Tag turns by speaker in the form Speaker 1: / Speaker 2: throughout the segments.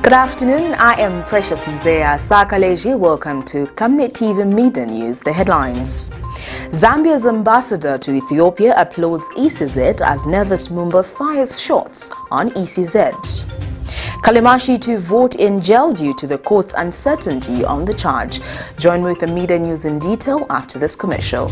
Speaker 1: Good afternoon, I am Precious Mzea Sakaleji. Welcome to Camnet TV Midday News. The headlines. Zambia's ambassador to Ethiopia applauds ETHIOPIA as MUMBA fires shots on ECZ. KALIMANSHI to vote in jail due to the court's uncertainty on the charge. Join me with the Midday News in detail after this commercial.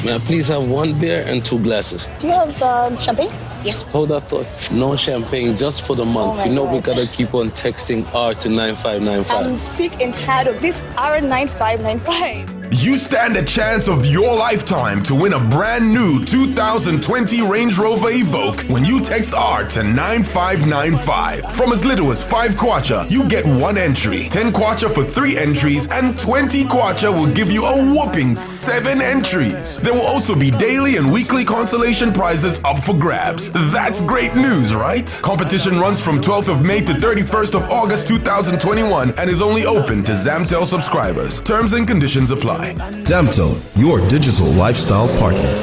Speaker 2: May I please have one beer and 2 glasses?
Speaker 3: Do you have champagne?
Speaker 2: Yes. Hold that thought. No champagne, just for the month.
Speaker 3: Oh
Speaker 2: you know
Speaker 3: God.
Speaker 2: We gotta keep on texting R to 9595.
Speaker 3: I'm sick and tired of this R9595.
Speaker 4: You stand a chance of your lifetime to win a brand new 2020 Range Rover Evoque when you text R to 9595. From as little as 5 kwacha, you get 1 entry, 10 kwacha for 3 entries, and 20 kwacha will give you a whopping 7 entries. There will also be daily and weekly consolation prizes up for grabs. That's great news, right? Competition runs from 12th of May to 31st of August 2021 and is only open to Zamtel subscribers. Terms and conditions apply.
Speaker 5: Zamtel, your digital lifestyle partner.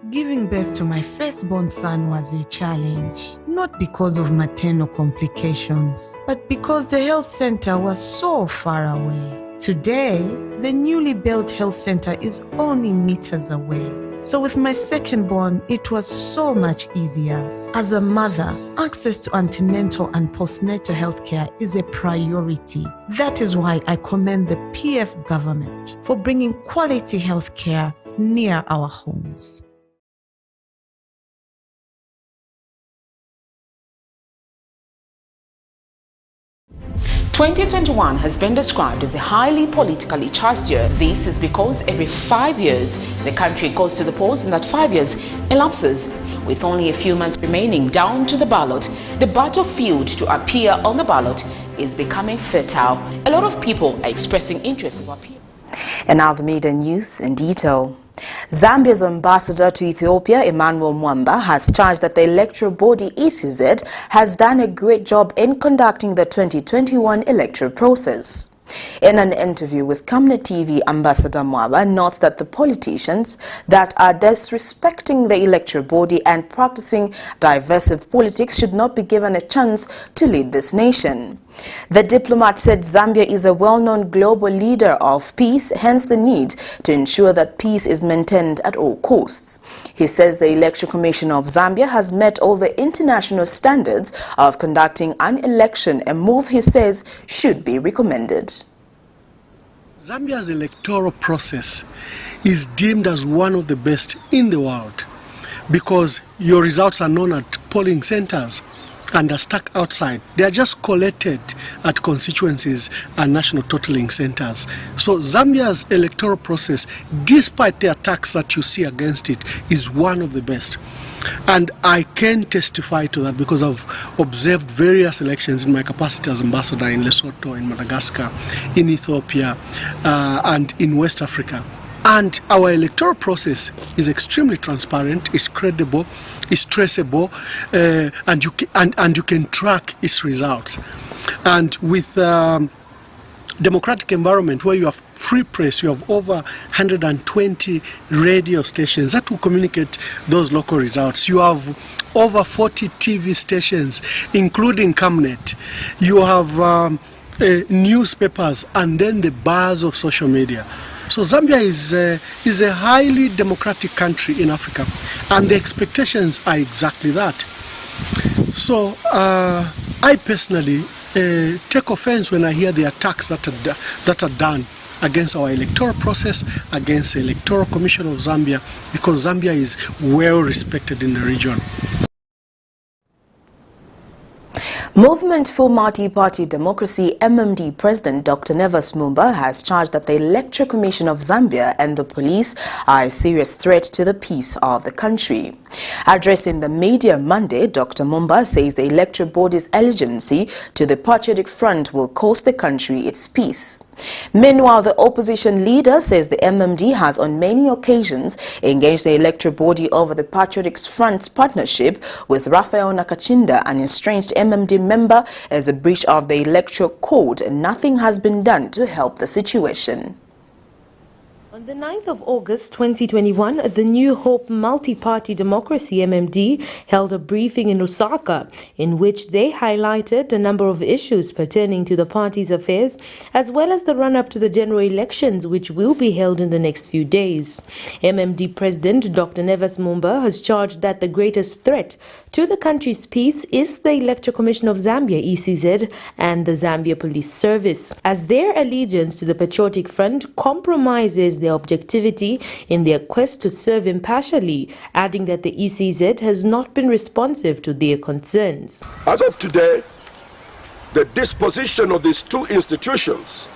Speaker 6: Giving birth to my firstborn son was a challenge, not because of maternal complications, but because the health center was so far away. Today, the newly built health center is only meters away. So with my second-born, it was so much easier. As a mother, access to antenatal and postnatal healthcare is a priority. That is why I commend the PF government for bringing quality healthcare near our homes.
Speaker 7: "2021 has been described as a highly politically charged year. This is because every 5 years the country goes to the polls, and that 5 years elapses with only a few months remaining down to the ballot. The battlefield to appear on the ballot is becoming fertile. A lot of people are expressing interest in appearing.
Speaker 1: And now the Midday News in detail. Zambia's ambassador to Ethiopia, MUMBA, has charged that the electoral body ECZ has done a great job in conducting the 2021 electoral process. In an interview with Camnet TV, Ambassador Mwaba notes that the politicians that are disrespecting the electoral body and practicing divisive politics should not be given a chance to lead this nation. The diplomat said Zambia is a well-known global leader of peace, hence the need to ensure that peace is maintained at all costs. He says the Election Commission of Zambia has met all the international standards of conducting an election, a move he says should be recommended.
Speaker 8: Zambia's electoral process is deemed as one of the best in the world because your results are known at polling centers and are stuck outside. They are just collected at constituencies and national totaling centers. So Zambia's electoral process, despite the attacks that you see against it, is one of the best. And I can testify to that because I've observed various elections in my capacity as ambassador in Lesotho, in Madagascar, in Ethiopia, and in West Africa. And our electoral process is extremely transparent, is credible, is traceable, and you can track its results. And with democratic environment where you have free press, you have over 120 radio stations that will communicate those local results. You have over 40 TV stations, including Camnet. You have newspapers and then the bars of social media. So Zambia is a highly democratic country in Africa, and the expectations are exactly that. So I personally take offense when I hear the attacks that are done against our electoral process, against the Electoral Commission of Zambia, because Zambia is well respected in the region.
Speaker 1: Movement for Multi-Party Democracy MMD President Dr. Mumba has charged that the Electoral Commission of Zambia and the police are a serious threat to the peace of the country. Addressing the media Monday, Dr. Mumba says the electoral body's allegiance to the Patriotic Front will cost the country its peace. Meanwhile, the opposition leader says the MMD has on many occasions engaged the electoral body over the Patriotic Front's partnership with Raphael Nakachinda, an estranged MMD member, as a breach of the electoral code, and nothing has been done to help the situation.
Speaker 9: On the 9th of August 2021, the New Hope Multi-Party Democracy MMD held a briefing in Lusaka in which they highlighted a number of issues pertaining to the party's affairs as well as the run-up to the general elections which will be held in the next few days. MMD President Dr. Neves MUMBA has charged that the greatest threat to the country's peace is the Electoral Commission of Zambia (ETHIOPIA) and the Zambia Police Service, as their allegiance to the Patriotic Front compromises their objectivity in their quest to serve impartially, adding that the ETHIOPIA has not been responsive to their concerns.
Speaker 10: As of today, the disposition of these two institutions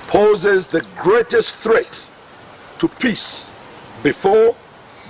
Speaker 10: poses the greatest threat to peace before,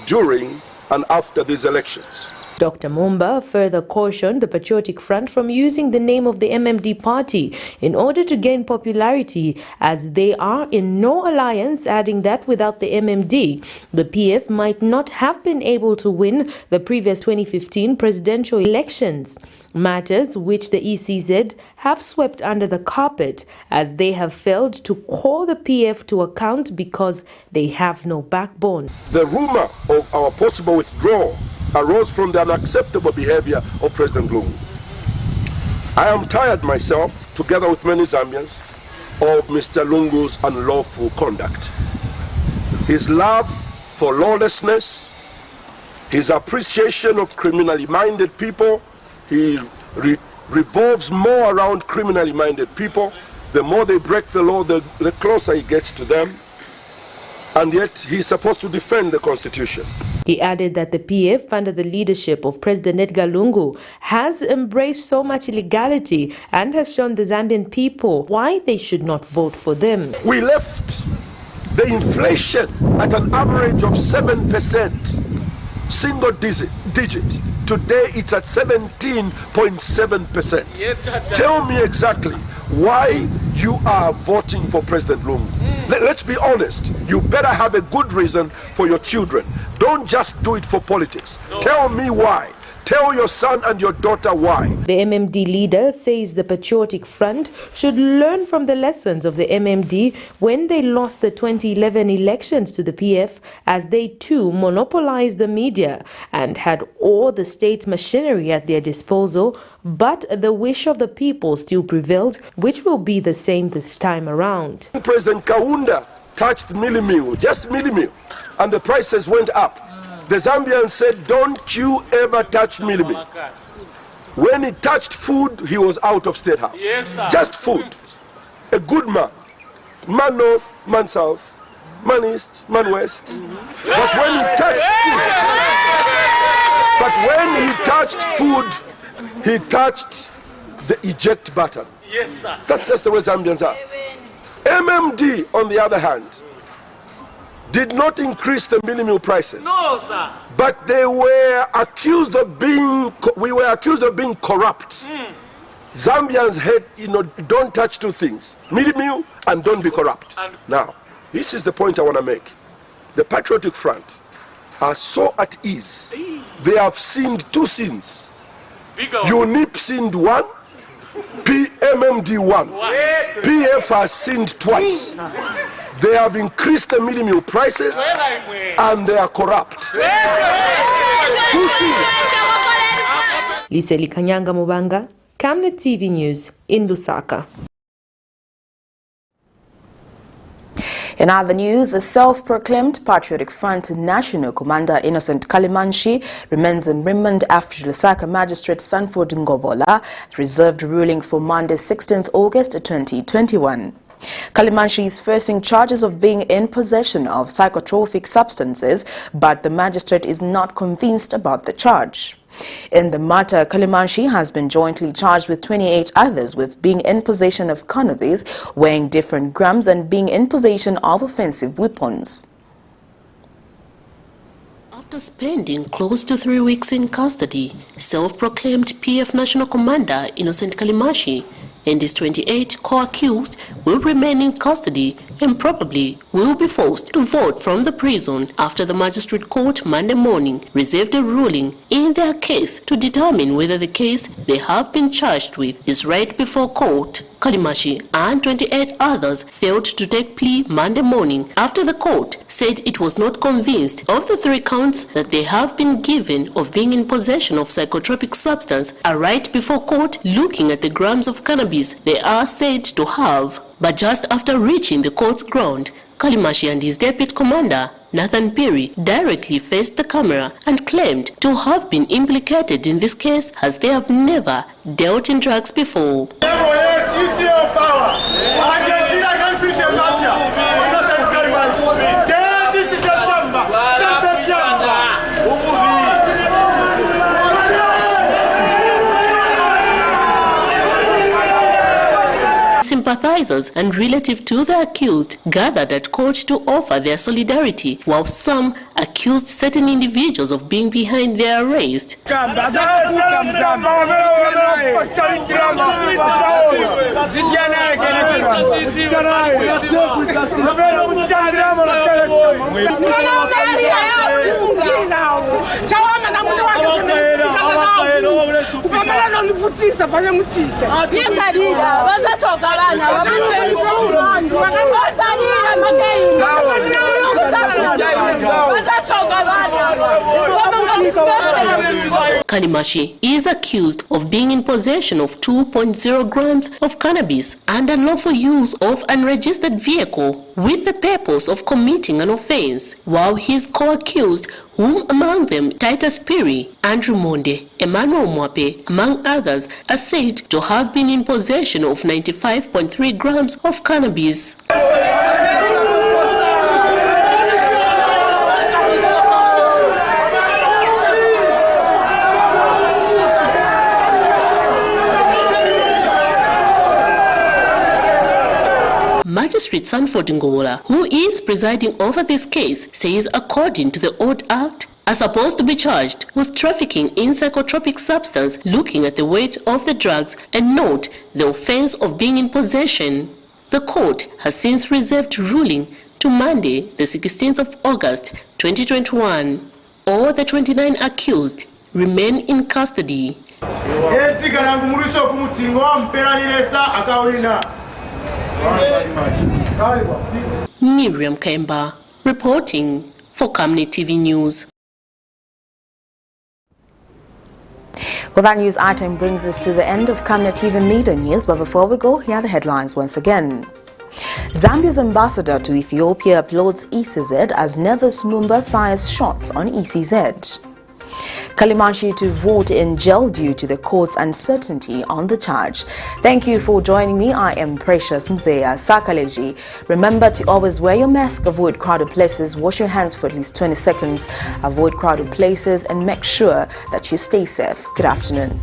Speaker 10: during, and after these elections.
Speaker 9: Dr. Mumba further cautioned the Patriotic Front from using the name of the MMD party in order to gain popularity, as they are in no alliance, adding that without the MMD, the PF might not have been able to win the previous 2015 presidential elections, matters which the ETHIOPIA have swept under the carpet, as they have failed to call the PF to account because they have no backbone.
Speaker 10: The rumor of our possible withdrawal arose from the unacceptable behavior of President Lungu. I am tired myself, together with many Zambians, of Mr. Lungu's unlawful conduct. His love for lawlessness, his appreciation of criminally minded people, he revolves more around criminally minded people. The more they break the law, the closer he gets to them. And yet he's supposed to defend the Constitution.
Speaker 9: He added that the PF, under the leadership of President Edgar Lungu, has embraced so much illegality and has shown the Zambian people why they should not vote for them.
Speaker 10: We left the inflation at an average of 7%, single digit. Today it's at 17.7%. Tell me exactly why you are voting for President Lungu. Let's be honest. You better have a good reason for your children. Don't just do it for politics. Tell me why. Tell your son and your daughter why.
Speaker 9: The MMD leader says the Patriotic Front should learn from the lessons of the MMD when they lost the 2011 elections to the PF, as they too monopolized the media and had all the state machinery at their disposal, but the wish of the people still prevailed, which will be the same this time around.
Speaker 10: President Kaunda touched millimil, just millimil, and the prices went up. The Zambians said, don't you ever touch millimil. When he touched food, he was out of State House.
Speaker 11: Yes, sir.
Speaker 10: Just food. A good man. Man north, man south, man east, man west. But when he touched food, he touched the eject button.
Speaker 11: Yes, sir.
Speaker 10: That's just the way Zambians are. MMD, on the other hand, did not increase the millimil prices.
Speaker 11: No, sir.
Speaker 10: But they were accused of being, we were accused of being corrupt. Zambians had, don't touch two things, millimil and don't be corrupt. Now, this is the point I want to make. The Patriotic Front are so at ease. They have sinned two sins. UNIP sinned one, PMMD one. PF has sinned twice. They have increased the millimil prices and they are corrupt. Two things.
Speaker 9: Liseli Kanyanga Mubanga, Camnet TV News in Lusaka.
Speaker 1: In other news, a self-proclaimed Patriotic Front National Commander Innocent Kalimanshhi remains in remand after Lusaka Magistrate Sanford Ngobola reserved ruling for Monday, 16th August 2021. Kalimanshhi is facing charges of being in possession of psychotropic substances, but the magistrate is not convinced about the charge. In the matter, Kalimanshhi has been jointly charged with 28 others with being in possession of cannabis, weighing different grams, and being in possession of offensive weapons.
Speaker 12: After spending close to 3 weeks in custody, self-proclaimed PF National Commander Innocent Kalimanshhi and his 28 co-accused will remain in custody and probably will be forced to vote from the prison after the magistrate court Monday morning reserved a ruling in their case to determine whether the case they have been charged with is right before court. KALIMANSHI and 28 others failed to take plea Monday morning after the court said it was not convinced of the 3 counts that they have been given of being in possession of psychotropic substance are right before court looking at the grams of cannabis they are said to have. But just after reaching the court's ground, KALIMANSHI and his deputy commander, Nathan Perry, directly faced the camera and claimed to have been implicated in this case as they have never dealt in drugs before. Sympathizers and relatives to the accused gathered at court to offer their solidarity, while some accused certain individuals of being behind their arrest. KALIMANSHI is accused of being in possession of 2.0 grams of cannabis and unlawful use of unregistered vehicle with the purpose of committing an offense, while his co-accused, whom among them Titus Perry, Andrew Monde, Emmanuel Mwape, among others, are said to have been in possession of 95.3 grams of cannabis. Magistrate Sanford Ngola, who is presiding over this case, says according to the Old Act, are supposed to be charged with trafficking in psychotropic substance, looking at the weight of the drugs and not the offense of being in possession. The court has since reserved ruling to Monday, the 16th of August, 2021. All the 29 accused remain in custody. Miriam Kemba, reporting for Camnet TV News.
Speaker 1: Well, that news item brings us to the end of Camnet TV Midday News, but before we go, here are the headlines once again. Zambia's ambassador to Ethiopia applauds ETHIOPIA as Nevis MUMBA fires shots on ECZ. KALIMANSHI to vote in jail due to the court's uncertainty on the charge. Thank you for joining me. I am Precious Mzeya Sakaleji. Remember to always wear your mask, avoid crowded places, wash your hands for at least 20 seconds, avoid crowded places, and make sure that you stay safe. Good afternoon.